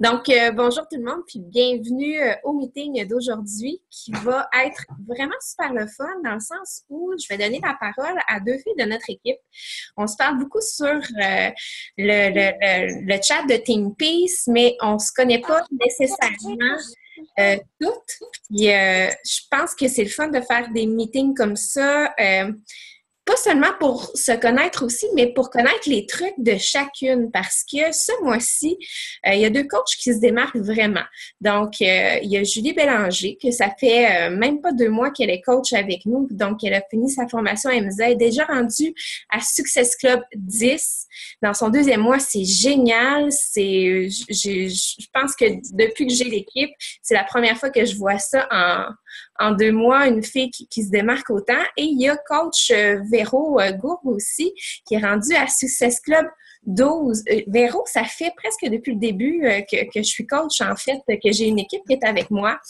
Donc, bonjour tout le monde, puis bienvenue au meeting d'aujourd'hui qui va être vraiment super le fun dans le sens où je vais donner la parole à deux filles de notre équipe. On se parle beaucoup sur le chat de Team Peace, mais on se connaît pas nécessairement toutes. Puis, je pense que c'est le fun de faire des meetings comme ça. Pas seulement pour se connaître aussi, mais pour connaître les trucs de chacune, parce que ce mois-ci, il y a deux coachs qui se démarquent vraiment. Donc, il y a Julie Bélanger, que ça fait même pas 2 mois qu'elle est coach avec nous, donc elle a fini sa formation MZ, elle est déjà rendue à Success Club 10. Dans son 2e mois, c'est génial. Je pense que depuis que j'ai l'équipe, c'est la première fois que je vois ça en 2 mois, une fille qui se démarque autant. Et il y a coach Véro Gourgue aussi, qui est rendu à Success Club 12. Véro, ça fait presque depuis le début que je suis coach, en fait, que j'ai une équipe qui est avec moi.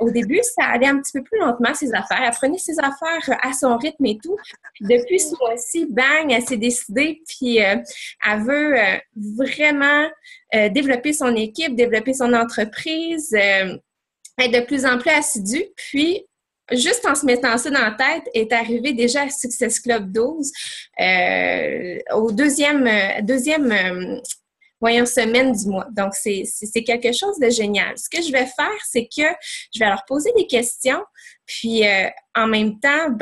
Au début, ça allait un petit peu plus lentement, ses affaires. Elle prenait ses affaires à son rythme et tout. Puis depuis ce mois-ci, bang, elle s'est décidée, puis elle veut vraiment développer son équipe, développer son entreprise, être de plus en plus assidue. Puis, juste en se mettant ça dans la tête, est arrivée déjà à Success Club 12, au deuxième semaine du mois. Donc, c'est quelque chose de génial. Ce que je vais faire, c'est que je vais leur poser des questions, puis en même temps,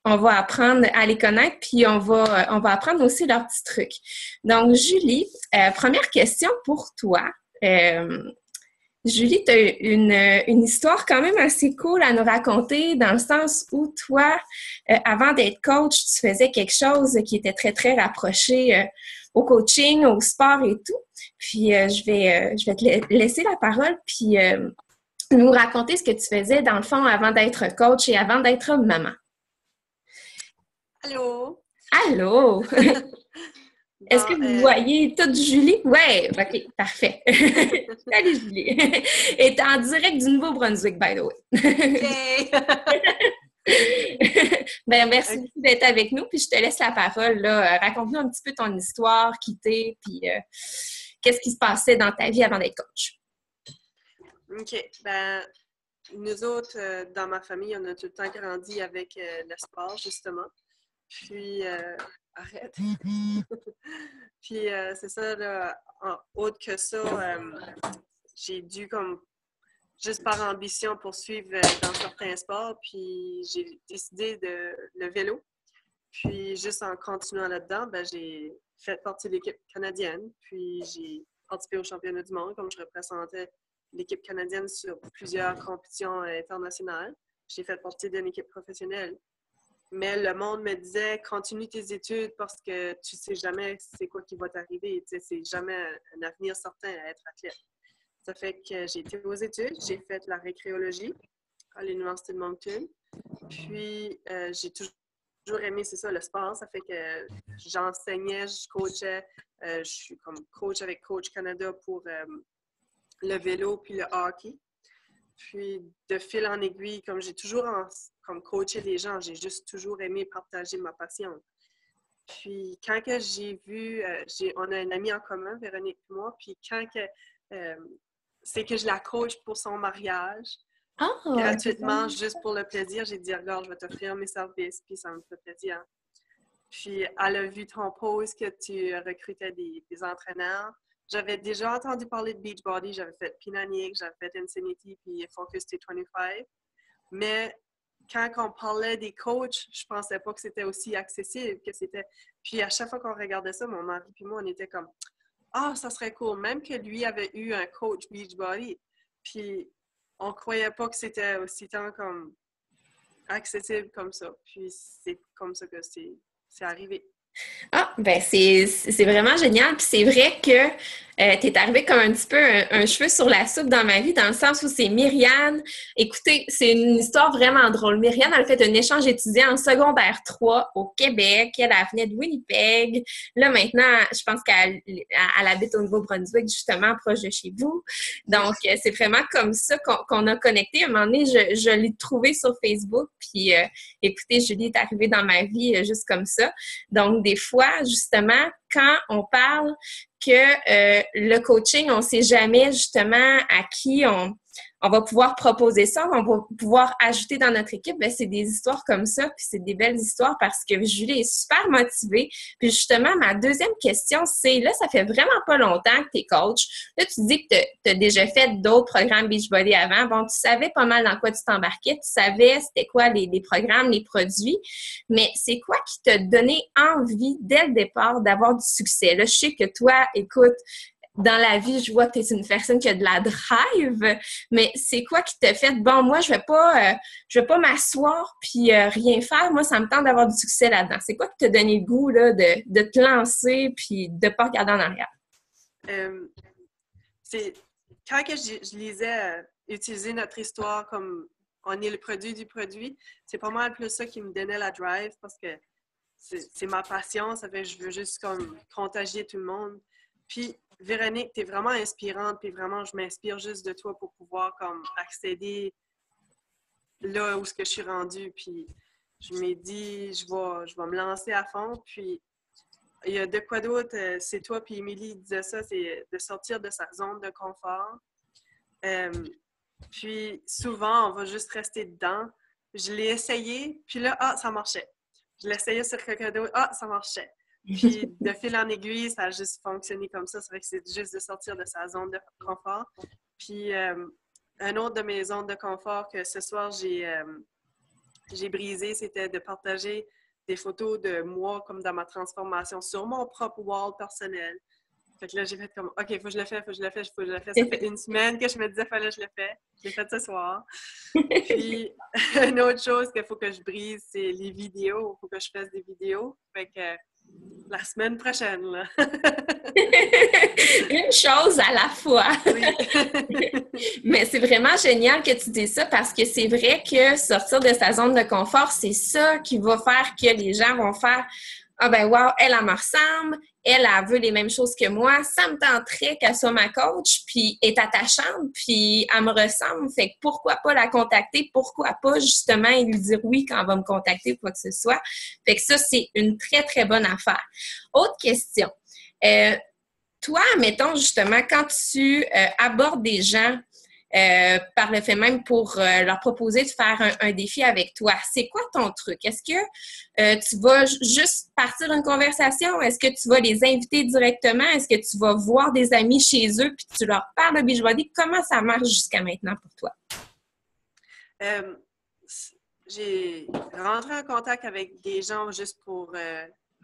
on va apprendre à les connaître, puis on va apprendre aussi leurs petits trucs. Donc, Julie, première question pour toi. Julie, tu as une histoire quand même assez cool à nous raconter dans le sens où toi, avant d'être coach, tu faisais quelque chose qui était très, très rapproché au coaching, au sport et tout. Puis, je vais te laisser la parole puis nous raconter ce que tu faisais dans le fond avant d'être coach et avant d'être maman. Allô? Allô? Est-ce que vous voyez toute Julie? Oui, OK, parfait. Salut Julie. Et t'es en direct du Nouveau-Brunswick, by the way. Merci beaucoup d'être avec nous. Puis je te laisse la parole. Là. Raconte-nous un petit peu ton histoire, qui t'es, puis qu'est-ce qui se passait dans ta vie avant d'être coach. OK. Nous autres, dans ma famille, on a tout le temps grandi avec le sport, justement. Puis, arrête. Puis, c'est ça, là, autre que ça, j'ai dû, comme, juste par ambition, poursuivre dans certains sports. Puis, j'ai décidé le vélo. Puis, juste en continuant là-dedans, j'ai fait partie de l'équipe canadienne. Puis, j'ai participé au championnat du monde, comme je représentais l'équipe canadienne sur plusieurs compétitions internationales. J'ai fait partie d'une équipe professionnelle. Mais le monde me disait, continue tes études parce que tu sais jamais c'est quoi qui va t'arriver. Tu sais, c'est jamais un avenir certain à être athlète. Ça fait que j'ai été aux études, j'ai fait la récréologie à l'Université de Moncton. Puis, j'ai toujours aimé, c'est ça, le sport. Ça fait que j'enseignais, je coachais. Je suis comme coach avec Coach Canada pour le vélo puis le hockey. Puis, de fil en aiguille, comme j'ai toujours comme coaché les gens, j'ai juste toujours aimé partager ma passion. Puis, quand que j'ai vu, on a une amie en commun, Véronique et moi, puis quand que, c'est que je la coach pour son mariage, gratuitement, juste pour le plaisir, j'ai dit, regarde, je vais t'offrir mes services, puis ça me fait plaisir. Puis, elle a vu ton post que tu recrutais des entraîneurs. J'avais déjà entendu parler de Beachbody, j'avais fait Pinanique, j'avais fait Infinity, puis Focus T25. Mais quand on parlait des coachs, je pensais pas que c'était aussi accessible, que c'était... Puis à chaque fois qu'on regardait ça, mon mari et moi, on était comme « Ah, ça serait cool! » Même que lui avait eu un coach Beachbody. Puis on croyait pas que c'était aussi tant comme accessible comme ça. Puis c'est comme ça que c'est arrivé. Ah, c'est vraiment génial. Puis c'est vrai que tu es arrivé comme un petit peu un cheveu sur la soupe dans ma vie, dans le sens où c'est Myriane. Écoutez, c'est une histoire vraiment drôle. Myriane, elle a fait un échange étudiant en secondaire 3 au Québec. Elle venait de Winnipeg. Là, maintenant, je pense qu'elle habite au Nouveau-Brunswick, justement, proche de chez vous. Donc, c'est vraiment comme ça qu'on a connecté. À un moment donné, je l'ai trouvée sur Facebook. Puis, écoutez, Julie est arrivée dans ma vie juste comme ça. Donc, des fois, justement, quand on parle que le coaching, on ne sait jamais justement à qui on va pouvoir proposer ça, on va pouvoir ajouter dans notre équipe, bien, c'est des histoires comme ça, puis c'est des belles histoires parce que Julie est super motivée. Puis justement, ma deuxième question, c'est, là, ça fait vraiment pas longtemps que tu es coach. Là, tu dis que tu as déjà fait d'autres programmes Beachbody avant. Bon, tu savais pas mal dans quoi tu t'embarquais, tu savais c'était quoi les programmes, les produits, mais c'est quoi qui t'a donné envie, dès le départ, d'avoir du succès? Là, je sais que toi, écoute, dans la vie, je vois que tu es une personne qui a de la drive, mais c'est quoi qui t'a fait, bon, moi, je vais pas m'asseoir puis rien faire. Moi, ça me tente d'avoir du succès là-dedans. C'est quoi qui t'a donné le goût là, de te lancer puis de pas regarder en arrière? C'est quand que je lisais utiliser notre histoire comme on est le produit du produit, c'est pas mal plus ça qui me donnait la drive parce que c'est ma passion. Ça fait que je veux juste comme contagier tout le monde. Puis, Véronique, tu es vraiment inspirante, puis vraiment, je m'inspire juste de toi pour pouvoir comme accéder là où ce que je suis rendue. Puis, je m'ai dit, je vais me lancer à fond. Puis, il y a de quoi d'autre, c'est toi, puis Émilie disait ça, c'est de sortir de sa zone de confort. Puis, souvent, on va juste rester dedans. Je l'ai essayé, puis là, ça marchait. Je l'ai essayé sur quelqu'un d'autre, ça marchait. Puis, de fil en aiguille, ça a juste fonctionné comme ça. C'est vrai que c'est juste de sortir de sa zone de confort. Puis, un autre de mes zones de confort que ce soir, j'ai brisé, c'était de partager des photos de moi comme dans ma transformation sur mon propre wall personnel. Fait que là, j'ai fait comme, OK, faut que je le fasse, faut que je le fasse, faut que je le fasse. Ça fait une semaine que je me disais, fallait que je le fais. Je l'ai fait ce soir. Puis, une autre chose qu'il faut que je brise, c'est les vidéos. Il faut que je fasse des vidéos. Fait que la semaine prochaine, là. Une chose à la fois. Oui. Mais c'est vraiment génial que tu dises ça parce que c'est vrai que sortir de sa zone de confort, c'est ça qui va faire que les gens vont faire « Ah ben wow, elle me ressemble, elle veut les mêmes choses que moi, ça me tenterait qu'elle soit ma coach, puis est attachante, puis elle me ressemble, fait que pourquoi pas la contacter, pourquoi pas justement lui dire oui quand elle va me contacter ou quoi que ce soit. » Fait que ça, c'est une très, très bonne affaire. Autre question. Toi, mettons justement, quand tu abordes des gens par le fait même pour leur proposer de faire un défi avec toi, c'est quoi ton truc? Est-ce que tu vas juste partir une conversation? Est-ce que tu vas les inviter directement? Est-ce que tu vas voir des amis chez eux puis tu leur parles de Beachbody? Comment ça marche jusqu'à maintenant pour toi? J'ai rentré en contact avec des gens juste pour,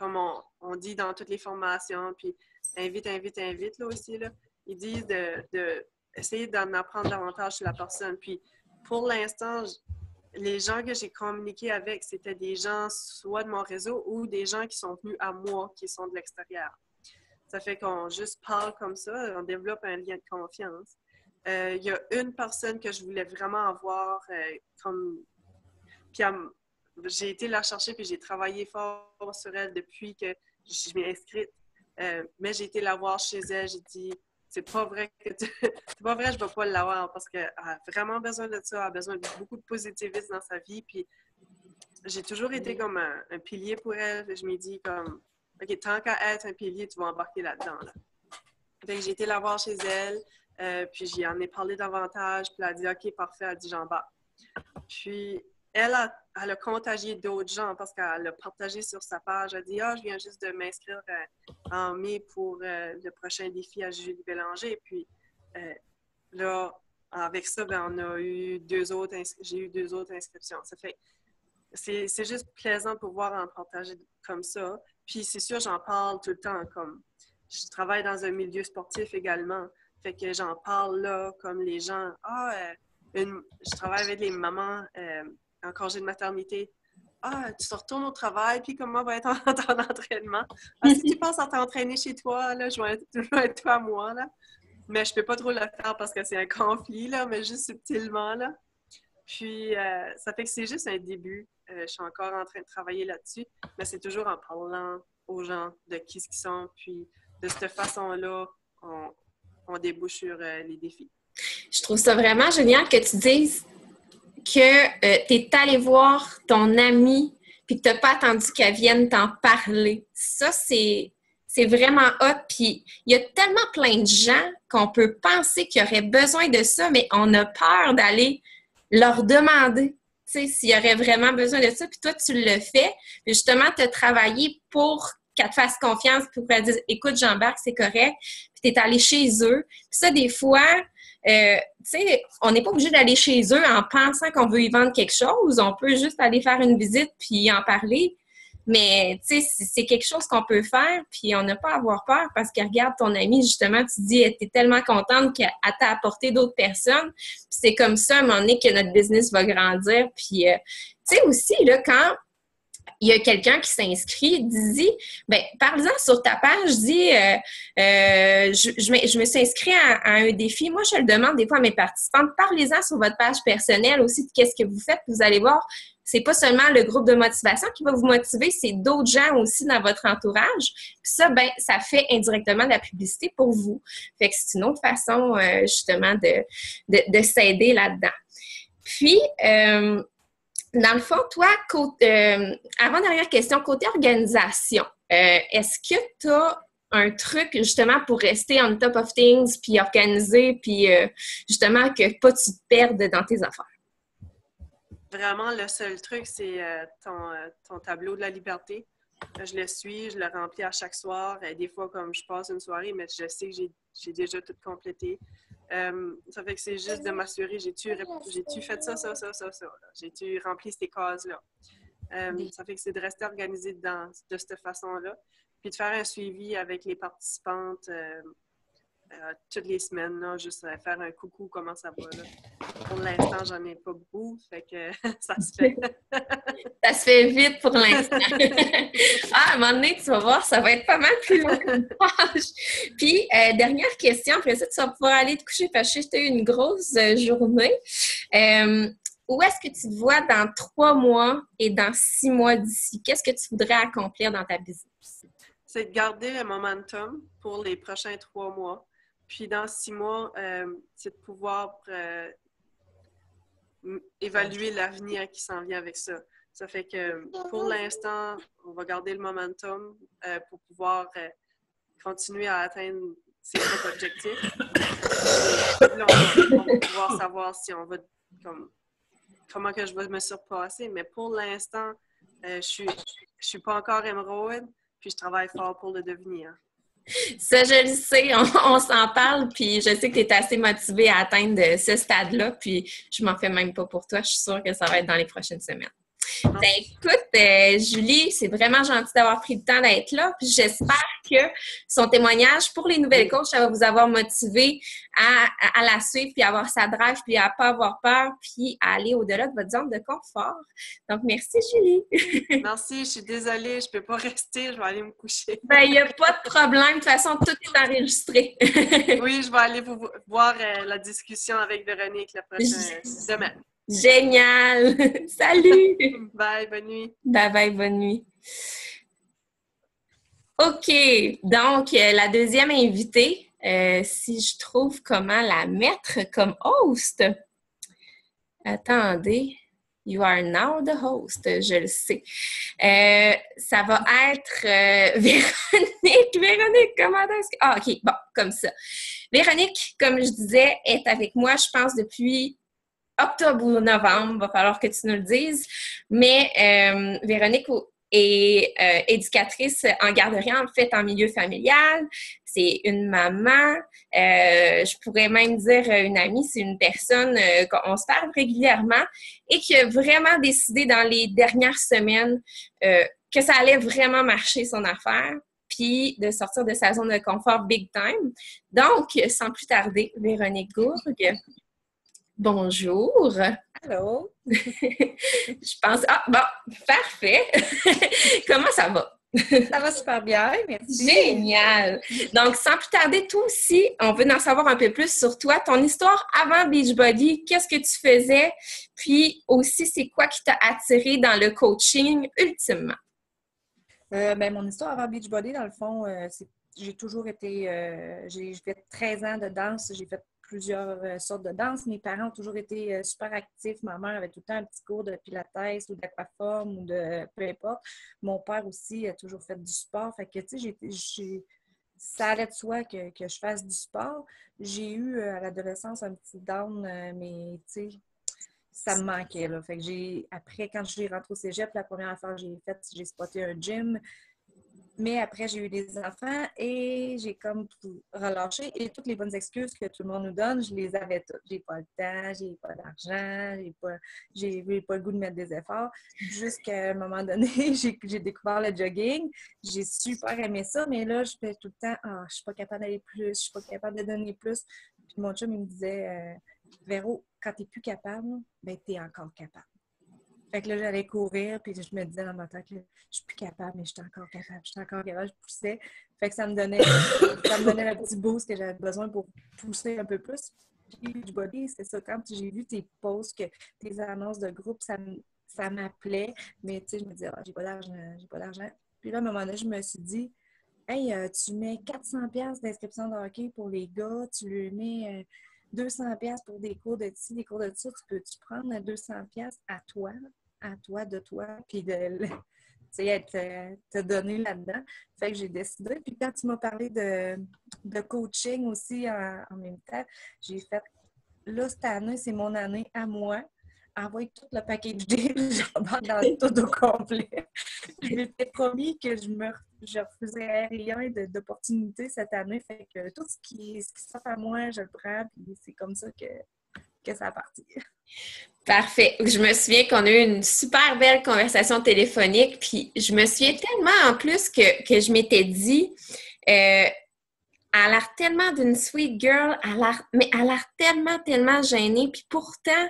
comme on dit dans toutes les formations, puis invite, là aussi, là. Ils disent essayer d'en apprendre davantage sur la personne. Puis, pour l'instant, les gens que j'ai communiqué avec, c'était des gens soit de mon réseau ou des gens qui sont venus à moi, qui sont de l'extérieur. Ça fait qu'on juste parle comme ça, on développe un lien de confiance. Il y a une personne que je voulais vraiment avoir comme... Puis, j'ai été la chercher, puis j'ai travaillé fort sur elle depuis que je m'ai inscrite. Mais j'ai été la voir chez elle, j'ai dit... C'est pas vrai c'est pas vrai, je vais pas l'avoir parce qu'elle a vraiment besoin de ça, elle a besoin de beaucoup de positivisme dans sa vie. Puis j'ai toujours été comme un pilier pour elle. Je me dis comme, OK, tant qu'à être un pilier, tu vas embarquer là-dedans. Là. Fait que j'ai été la voir chez elle, puis j'y en ai parlé davantage, puis elle a dit, OK, parfait, elle a dit, j'embarque. Puis elle a contagié d'autres gens parce qu'elle a partagé sur sa page. Elle a dit « je viens juste de m'inscrire en mai pour le prochain défi à Julie Bélanger. » Puis là, avec ça, ben, j'ai eu 2 autres inscriptions. Ça fait c'est juste plaisant de pouvoir en partager comme ça. Puis c'est sûr, j'en parle tout le temps. Comme je travaille dans un milieu sportif également. Fait que j'en parle là, comme les gens. Je travaille avec les mamans en congé de maternité. Tu te retournes au travail, puis comment va être ton entraînement? Si tu penses à t'entraîner chez toi, là, je vais être toi, moi, là. Mais je peux pas trop le faire parce que c'est un conflit, là, mais juste subtilement, là. Puis, ça fait que c'est juste un début. Je suis encore en train de travailler là-dessus, mais c'est toujours en parlant aux gens de qui ils sont, puis de cette façon-là, on débouche sur les défis. Je trouve ça vraiment génial que tu dises que tu es allé voir ton amie puis que tu n'as pas attendu qu'elle vienne t'en parler. Ça, c'est C'est vraiment hot. Puis, il y a tellement plein de gens qu'on peut penser qu'ils auraient besoin de ça, mais on a peur d'aller leur demander, tu sais, s'il y aurait vraiment besoin de ça. Puis toi, tu le fais. Puis justement, tu as travaillé pour qu'elle te fasse confiance, pour qu'elle dise « Écoute, j'embarque, c'est correct. » Puis tu es allé chez eux. Puis ça, des fois, tu sais, on n'est pas obligé d'aller chez eux en pensant qu'on veut y vendre quelque chose. On peut juste aller faire une visite puis en parler. Mais, tu sais, c'est quelque chose qu'on peut faire, puis on n'a pas à avoir peur parce que, regarde, ton amie, justement, tu dis, elle était tellement contente qu'elle t'a apporté d'autres personnes. Puis c'est comme ça, à un moment donné, que notre business va grandir. Puis, tu sais, aussi, là, quand il y a quelqu'un qui s'inscrit, dis, ben parle-en sur ta page, dis, je me suis inscrit à un défi. Moi, je le demande des fois à mes participantes, parlez-en sur votre page personnelle aussi de qu'est-ce que vous faites. Vous allez voir, c'est pas seulement le groupe de motivation qui va vous motiver, c'est d'autres gens aussi dans votre entourage. Puis ça, ben, ça fait indirectement de la publicité pour vous. Fait que c'est une autre façon, justement, de s'aider là-dedans. Puis, dans le fond, toi, avant-dernière question, côté organisation, est-ce que tu as un truc justement pour rester on top of things, puis organiser, puis justement que pas tu te perdes dans tes affaires? Vraiment, le seul truc, c'est ton tableau de la liberté. Je le suis, je le remplis à chaque soir. Des fois, comme je passe une soirée, mais je sais que j'ai déjà tout complété. Ça fait que c'est juste de m'assurer, j'ai-tu fait ça? J'ai-tu rempli ces cases-là? Ça fait que c'est de rester organisé de cette façon-là. Puis de faire un suivi avec les participantes toutes les semaines, là, juste faire un coucou, comment ça va, là. Pour l'instant, j'en ai pas beaucoup, fait que ça se fait. Ça se fait vite pour l'instant. À un moment donné, tu vas voir, ça va être pas mal plus long qu'une page. Puis, dernière question, après ça, tu vas pouvoir aller te coucher parce que tu as eu une grosse journée. Où est-ce que tu te vois dans 3 mois et dans 6 mois d'ici? Qu'est-ce que tu voudrais accomplir dans ta business? C'est de garder le momentum pour les prochains 3 mois. Puis dans 6 mois, c'est de pouvoir évaluer l'avenir qui s'en vient avec ça. Ça fait que pour l'instant, on va garder le momentum pour pouvoir continuer à atteindre ses propres objectifs. Là, on va pouvoir savoir si on va comment que je vais me surpasser. Mais pour l'instant, je suis pas encore émeraude, puis je travaille fort pour le devenir. Ça, je le sais, on s'en parle, puis je sais que tu es assez motivée à atteindre ce stade-là, puis je m'en fais même pas pour toi. Je suis sûre que ça va être dans les prochaines semaines. Ben, écoute, Julie, c'est vraiment gentil d'avoir pris le temps d'être là. Puis j'espère que son témoignage pour les nouvelles coachs, ça va vous avoir motivé à la suivre, puis à avoir sa drive, puis à ne pas avoir peur, puis à aller au-delà de votre zone de confort. Donc, merci, Julie. Merci, je suis désolée, je ne peux pas rester, je vais aller me coucher. Ben, il n'y a pas de problème. De toute façon, tout est enregistré. Oui, je vais aller voir la discussion avec Véronique demain. Génial! Salut! Bye, bonne nuit. Bye, bonne nuit. OK, donc la deuxième invitée, si je trouve comment la mettre comme host. Attendez, you are now the host, je le sais. Ça va être Véronique. Véronique, comment est-ce que... Ah, OK, bon, comme ça. Véronique, comme je disais, est avec moi, je pense, depuis octobre ou novembre, va falloir que tu nous le dises. Mais Véronique est éducatrice en garderie, en fait, en milieu familial. C'est une maman, je pourrais même dire une amie, c'est une personne qu'on se parle régulièrement et qui a vraiment décidé dans les dernières semaines que ça allait vraiment marcher son affaire, puis de sortir de sa zone de confort big time. Donc, sans plus tarder, Véronique Gourgue. Bonjour. Allô. Je pense... Ah, bon, parfait. Comment ça va? Ça va super bien, merci. Génial! Donc, sans plus tarder, toi aussi, on veut en savoir un peu plus sur toi, ton histoire avant Beachbody, qu'est-ce que tu faisais, puis aussi, c'est quoi qui t'a attiré dans le coaching ultimement? Mon histoire avant Beachbody, dans le fond, j'ai toujours été... j'ai fait 13 ans de danse, j'ai fait plusieurs sortes de danse. Mes parents ont toujours été super actifs. Ma mère avait tout le temps un petit cours de pilates ou d'aquaforme ou de peu importe. Mon père aussi a toujours fait du sport. Fait que, tu sais, ça allait de soi que je fasse du sport. J'ai eu à l'adolescence un petit down, mais tu sais, ça me manquait, là. Fait que après, quand je suis rentrée au cégep, la première affaire que j'ai faite, j'ai spoté un gym. Mais après, j'ai eu des enfants et j'ai comme tout relâché. Et toutes les bonnes excuses que tout le monde nous donne, je les avais toutes. J'ai pas le temps, j'ai pas d'argent, j'ai pas le goût de mettre des efforts. Jusqu'à un moment donné, j'ai découvert le jogging. J'ai super aimé ça, mais là, je fais tout le temps, je suis pas capable d'aller plus, je suis pas capable de donner plus. Puis mon chum, il me disait, Véro, quand t'es plus capable, ben t'es encore capable. Fait que là, j'allais courir, puis je me disais dans ma tête que je suis plus capable, mais je suis encore capable, je poussais. Fait que ça me donnait le petit boost que j'avais besoin pour pousser un peu plus. Puis du body, c'est ça, quand j'ai vu tes posts, tes annonces de groupe, ça m'appelait, mais tu sais, je me disais, j'ai pas d'argent. Puis là, à un moment donné, je me suis dit, hey, tu mets 400$ d'inscription de hockey pour les gars, tu lui mets 200$ pour des cours de ci, des cours de ça, tu peux-tu prendre 200$ à toi, de toi, puis de te donner là-dedans. Fait que j'ai décidé. Puis quand tu m'as parlé de coaching aussi en même temps, j'ai fait, là, cette année, c'est mon année à moi. Envoie tout le package deal, j'embarque dans tout au complet. Je m'étais promis que je refuserais rien d'opportunités cette année. Fait que tout ce qui s'offre à moi, je le prends. Puis c'est comme ça que ça a parti. Parfait. Je me souviens qu'on a eu une super belle conversation téléphonique. Puis je me souviens tellement en plus que je m'étais dit, elle a l'air tellement d'une sweet girl, mais elle a l'air tellement, tellement gênée. Puis pourtant,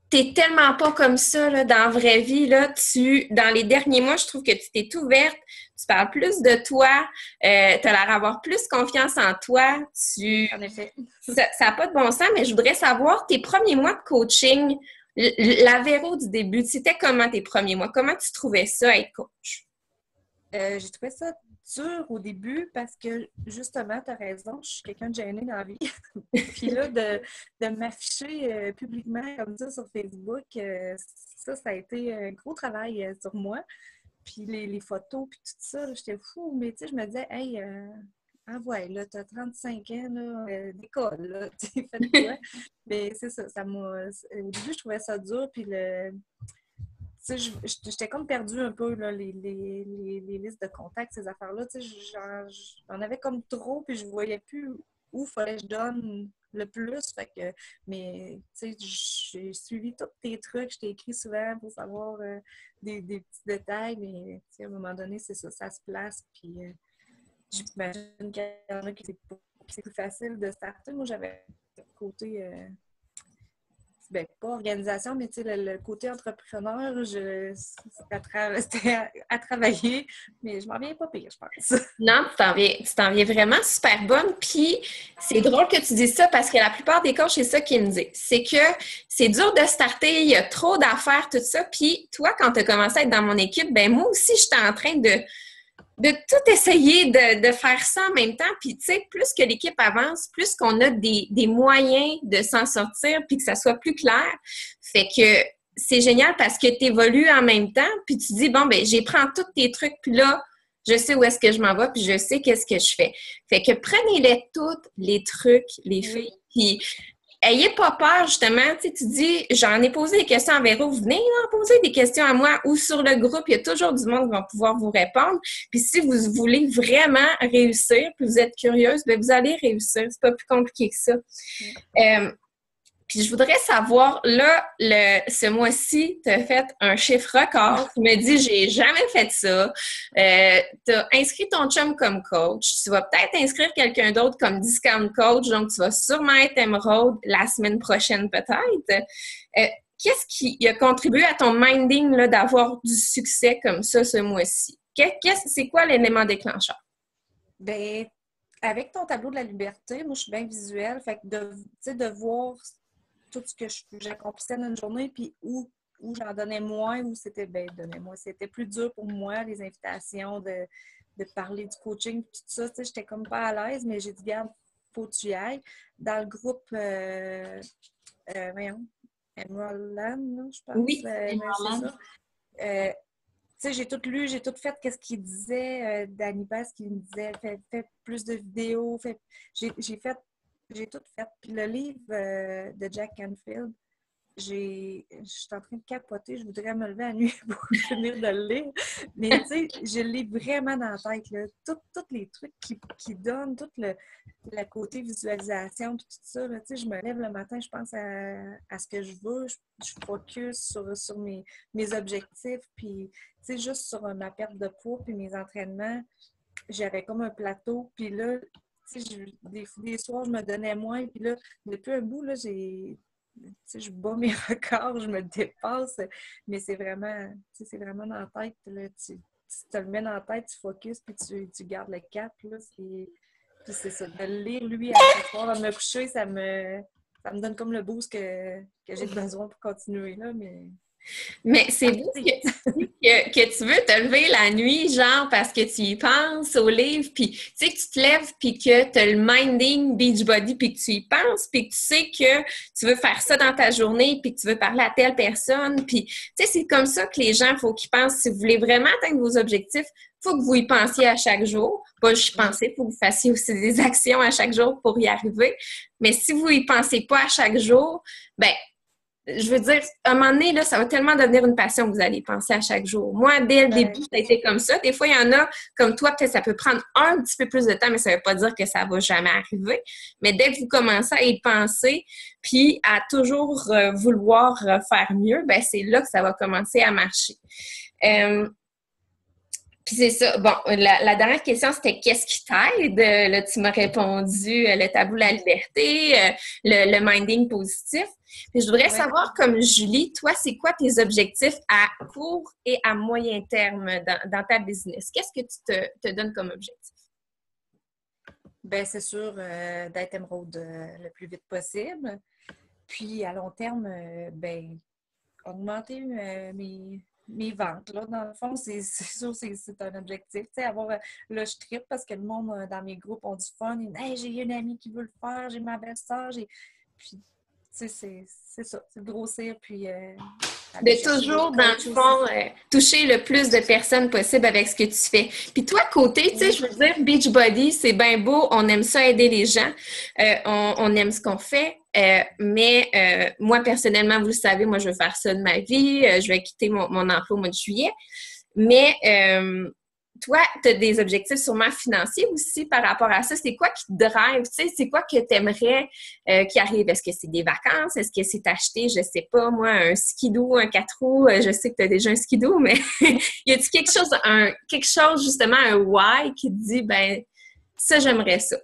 t'es tellement pas comme ça là, dans la vraie vie. Là, dans les derniers mois, je trouve que tu t'es ouverte, tu parles plus de toi, tu as l'air d'avoir plus confiance en toi. En effet. Ça n'a pas de bon sens, mais je voudrais savoir tes premiers mois de coaching, la Véro du début, c'était comment tes premiers mois? Comment tu trouvais ça être coach? J'ai trouvé ça dur au début parce que, justement, tu as raison, je suis quelqu'un de gêné dans la vie. Puis là, de m'afficher publiquement comme ça sur Facebook, ça a été un gros travail sur moi. Puis les photos, puis tout ça, j'étais fou. Mais tu sais, je me disais, hey, ouais, là, t'as 35 ans, là, d'école, là, tu sais, fais de quoi? Mais c'est ça, au début, je trouvais ça dur, puis tu sais, j'étais comme perdue un peu, là, les listes de contacts, ces affaires-là. Tu sais, j'en avais comme trop, puis je voyais plus où fallait que je donne le plus. Fait que, mais, tu sais, j'ai suivi tous tes trucs. Je t'ai écrit souvent pour savoir des petits détails, mais, tu sais, à un moment donné, c'est ça, ça se place. Puis, j'imagine qu'il y en a qui c'est plus facile de starter. Moi, j'avais le côté... pas organisation, mais tu sais, le côté entrepreneur, c'était à travailler, mais je m'en viens pas pire, je pense. Non, tu t'en viens vraiment super bonne. Puis, c'est drôle que tu dises ça parce que la plupart des coachs, c'est ça qu'ils me disent. C'est que c'est dur de starter, il y a trop d'affaires, tout ça. Puis, toi, quand tu as commencé à être dans mon équipe, ben moi aussi, j'étais en train de tout essayer de faire ça en même temps. Puis, tu sais, plus que l'équipe avance, plus qu'on a des moyens de s'en sortir puis que ça soit plus clair. Fait que c'est génial parce que tu évolues en même temps puis tu dis, bon, ben j'ai pris tous tes trucs puis là, je sais où est-ce que je m'en vais puis je sais qu'est-ce que je fais. Fait que prenez-les toutes, les trucs, les filles, puis ayez pas peur, justement. Tu sais, tu dis, j'en ai posé des questions à Véro, vous venez en poser des questions à moi ou sur le groupe, il y a toujours du monde qui va pouvoir vous répondre. Puis si vous voulez vraiment réussir, puis vous êtes curieuse, bien, vous allez réussir. C'est pas plus compliqué que ça. Puis je voudrais savoir, là, ce mois-ci, tu as fait un chiffre record. Tu me dis, j'ai jamais fait ça. Tu as inscrit ton chum comme coach. Tu vas peut-être inscrire quelqu'un d'autre comme discount coach. Donc, tu vas sûrement être Emerald la semaine prochaine, peut-être. Qu'est-ce qui a contribué à ton minding là, d'avoir du succès comme ça ce mois-ci? C'est quoi l'élément déclencheur? Bien, avec ton tableau de la liberté, moi, je suis bien visuelle. Fait que de voir tout ce que j'accomplissais dans une journée, puis où j'en donnais moins, où c'était, donnais moins. C'était plus dur pour moi, les invitations, de parler du coaching, tout ça. Tu sais, j'étais comme pas à l'aise, mais j'ai dit, regarde, faut que tu y ailles. Dans le groupe, voyons, Emerald Land, je pense. Oui, c'est ça. Tu sais, j'ai tout lu, j'ai tout fait qu'est-ce qu'il disait, d'Anibal, ce qu'il me disait, fait plus de vidéos, j'ai tout fait. Puis le livre de Jack Canfield, je suis en train de capoter, je voudrais me lever à nuit pour finir de le lire. Mais tu sais, je l'ai vraiment dans la tête, là. Tous les trucs qui donnent, tout le côté visualisation, puis tout ça, là, tu sais, je me lève le matin, je pense à ce que je veux, je focus sur mes objectifs, puis tu sais, juste sur ma perte de poids, puis mes entraînements, j'avais comme un plateau, puis là, tu sais, des soirs, je me donnais moins, puis là, depuis un bout, là, tu sais, je bats mes records, je me dépasse, mais c'est vraiment dans la tête, là, tu te le mets dans la tête, tu focuses, puis tu gardes le cap, là, puis c'est ça, de le lire, lui, à chaque fois, de me coucher, ça me donne comme le boost que j'ai besoin pour continuer, là, Mais c'est beau que tu veux te lever la nuit, genre, parce que tu y penses au livre, puis tu sais que tu te lèves, puis que tu as le minding Beachbody, puis que tu y penses, puis que tu sais que tu veux faire ça dans ta journée, puis que tu veux parler à telle personne, puis tu sais, c'est comme ça que les gens, il faut qu'ils pensent. Si vous voulez vraiment atteindre vos objectifs, il faut que vous y pensiez à chaque jour. Pas juste penser, il faut que vous fassiez aussi des actions à chaque jour pour y arriver. Mais si vous y pensez pas à chaque jour, ben je veux dire, à un moment donné, là, ça va tellement devenir une passion que vous allez penser à chaque jour. Moi, dès le début, ça a été comme ça. Des fois, il y en a, comme toi, peut-être ça peut prendre un petit peu plus de temps, mais ça ne veut pas dire que ça ne va jamais arriver. Mais dès que vous commencez à y penser, puis à toujours vouloir faire mieux, ben c'est là que ça va commencer à marcher. Puis c'est ça. Bon, la dernière question, c'était qu'est-ce qui t'aide? Là, tu m'as répondu le tabou de la liberté, le minding positif. Puis je voudrais savoir, comme Julie, toi, c'est quoi tes objectifs à court et à moyen terme dans ta business? Qu'est-ce que tu te donnes comme objectif? Bien, c'est sûr d'être émeraude le plus vite possible. Puis à long terme, ben augmenter mes ventes. Là, dans le fond, c'est sûr c'est un objectif. Tu sais, là, je trippe parce que le monde dans mes groupes ont du fun. Ils disent hey, j'ai une amie qui veut le faire, j'ai ma belle-sœur. Puis, tu sais, c'est ça, c'est de grossir. Puis, de toujours, dans le fond, toucher le plus de personnes possible avec ce que tu fais. Puis toi, côté, tu sais, je veux dire, Beachbody, c'est bien beau, on aime ça aider les gens, on aime ce qu'on fait, mais moi, personnellement, vous le savez, moi, je veux faire ça de ma vie, je vais quitter mon emploi au mois de juillet, mais toi, tu as des objectifs sûrement financiers aussi par rapport à ça. C'est quoi qui te drive? Tu sais, c'est quoi que tu aimerais qui arrive? Est-ce que c'est des vacances? Est-ce que c'est acheter, je sais pas, moi, un skidoo, un 4 roues? Je sais que tu as déjà un skidoo, mais y a-t-il quelque chose, justement, un why qui te dit, ben ça, j'aimerais ça?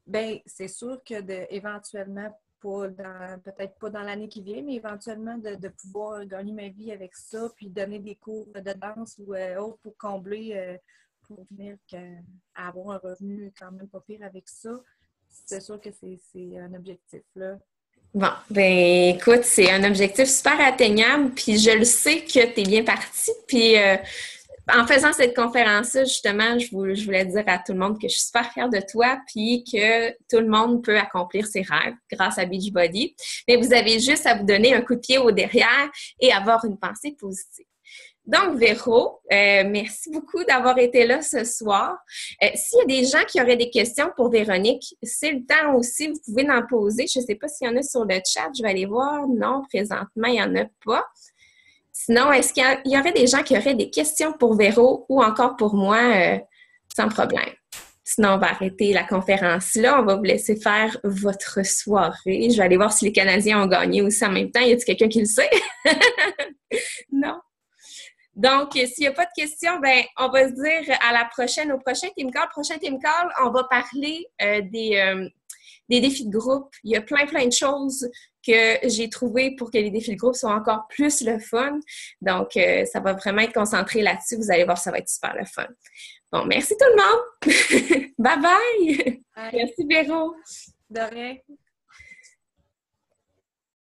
Bien, c'est sûr que éventuellement, peut-être pas dans l'année qui vient, mais éventuellement de pouvoir gagner ma vie avec ça, puis donner des cours de danse ou autre pour combler, pour venir avoir un revenu quand même pas pire avec ça. C'est sûr que c'est un objectif, là. Bon, ben écoute, c'est un objectif super atteignable, puis je le sais que tu es bien partie, puis en faisant cette conférence-là, justement, je voulais dire à tout le monde que je suis super fière de toi puis que tout le monde peut accomplir ses rêves grâce à Beachbody. Mais vous avez juste à vous donner un coup de pied au derrière et avoir une pensée positive. Donc, Véro, merci beaucoup d'avoir été là ce soir. S'il y a des gens qui auraient des questions pour Véronique, c'est le temps aussi, vous pouvez en poser. Je ne sais pas s'il y en a sur le chat, je vais aller voir. Non, présentement, il n'y en a pas. Sinon, est-ce qu'il y aurait des gens qui auraient des questions pour Véro ou encore pour moi, sans problème? Sinon, on va arrêter la conférence là. On va vous laisser faire votre soirée. Je vais aller voir si les Canadiens ont gagné aussi en même temps. Y a-t-il quelqu'un qui le sait? Non? Donc, s'il n'y a pas de questions, ben, on va se dire à la prochaine, au prochain Team Call. Prochain Team Call, on va parler des défis de groupe. Il y a plein de choses que j'ai trouvées pour que les défis de groupe soient encore plus le fun. Donc, ça va vraiment être concentré là-dessus. Vous allez voir, ça va être super le fun. Bon, merci tout le monde! Bye bye! Merci Véro! De rien!